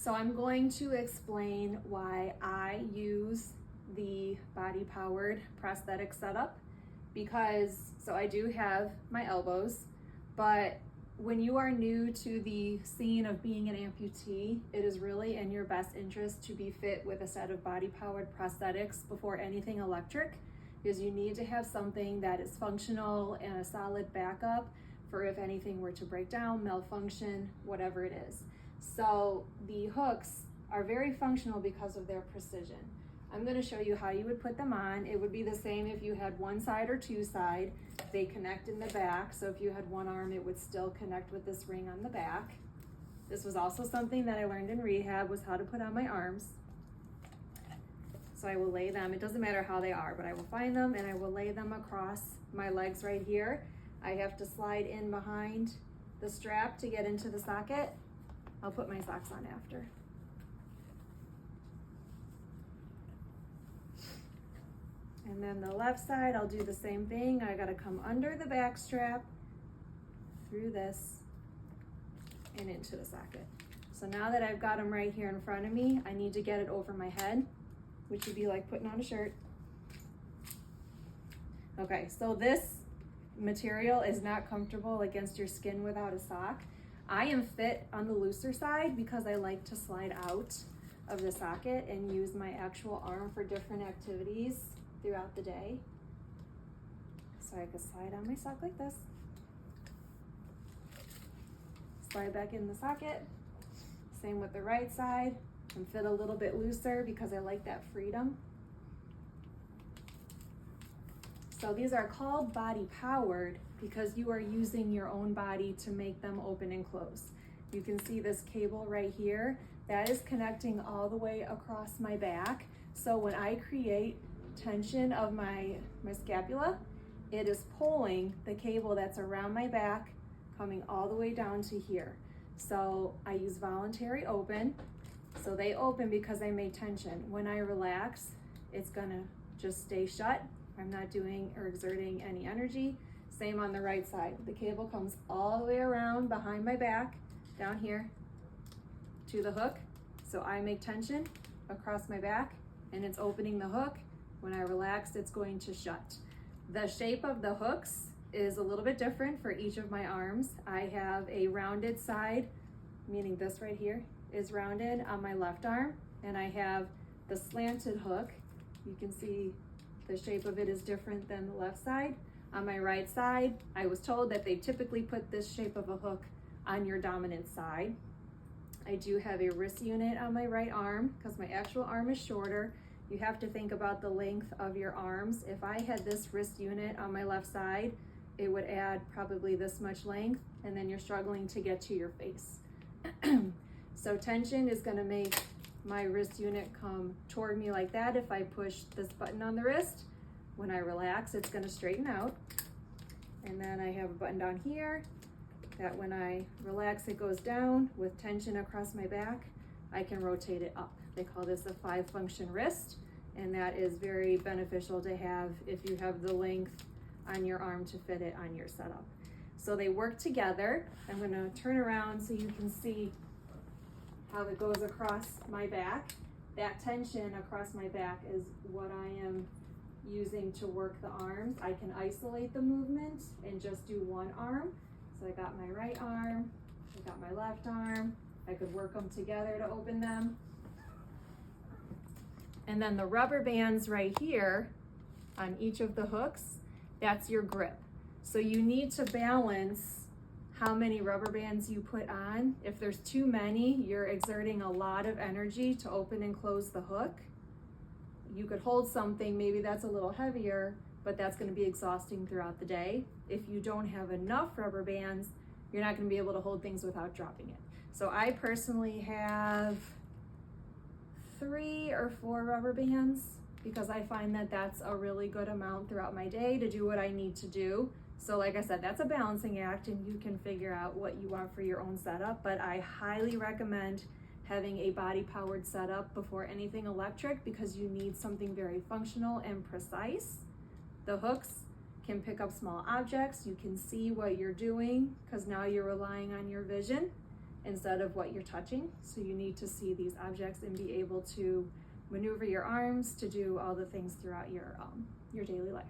So I'm going to explain why I use the body powered prosthetic setup, because so I do have my elbows, but when you are new to the scene of being an amputee, it is really in your best interest to be fit with a set of body powered prosthetics before anything electric, because you need to have something that is functional and a solid backup for if anything were to break down, malfunction, whatever it is. So the hooks are very functional because of their precision. I'm going to show you how you would put them on. It would be the same if you had one side or two side. They connect in the back, so if you had one arm, it would still connect with this ring on the back. This was also something that I learned in rehab, was how to put on my arms. So I will lay them, it doesn't matter how they are, but I will find them and I will lay them across my legs right here. I have to slide in behind the strap to get into the socket. I'll put my socks on after. And then the left side, I'll do the same thing. I gotta come under the back strap, through this, and into the socket. So now that I've got them right here in front of me, I need to get it over my head, which would be like putting on a shirt. Okay, so this material is not comfortable against your skin without a sock. I am fit on the looser side because I like to slide out of the socket and use my actual arm for different activities throughout the day. So I could slide on my sock like this. Slide back in the socket. Same with the right side. And fit a little bit looser because I like that freedom. So these are called body powered because you are using your own body to make them open and close. You can see this cable right here. That is connecting all the way across my back. So when I create tension of my scapula, it is pulling the cable that's around my back, coming all the way down to here. So I use voluntary open. So they open because I make tension. When I relax, it's gonna just stay shut. I'm not doing or exerting any energy. Same on the right side. The cable comes all the way around behind my back, down here to the hook. So I make tension across my back and it's opening the hook. When I relax, it's going to shut. The shape of the hooks is a little bit different for each of my arms. I have a rounded side, meaning this right here is rounded on my left arm, and I have the slanted hook. You can see the shape of it is different than the left side. On my right side, I was told that they typically put this shape of a hook on your dominant side. I do have a wrist unit on my right arm because my actual arm is shorter. You have to think about the length of your arms. If I had this wrist unit on my left side, it would add probably this much length, and then you're struggling to get to your face. So tension is gonna make my wrist unit come toward me like that. If I push this button on the wrist, when I relax, it's gonna straighten out. And then I have a button down here that when I relax, it goes down. With tension across my back, I can rotate it up. They call this a 5-function wrist, and that is very beneficial to have if you have the length on your arm to fit it on your setup. So they work together. I'm gonna turn around so you can see how it goes across my back. That tension across my back is what I am using to work the arms. I can isolate the movement and just do one arm. So I got my right arm, I got my left arm. I could work them together to open them. And then the rubber bands right here on each of the hooks, that's your grip. So you need to balance how many rubber bands you put on. If there's too many, you're exerting a lot of energy to open and close the hook. You could hold something, maybe that's a little heavier, but that's gonna be exhausting throughout the day. If you don't have enough rubber bands, you're not gonna be able to hold things without dropping it. So I personally have 3 or 4 rubber bands because I find that that's a really good amount throughout my day to do what I need to do. So like I said, that's a balancing act and you can figure out what you want for your own setup, but I highly recommend having a body powered setup before anything electric because you need something very functional and precise. The hooks can pick up small objects. You can see what you're doing because now you're relying on your vision. instead of what you're touching. So you need to see these objects and be able to maneuver your arms to do all the things throughout your daily life.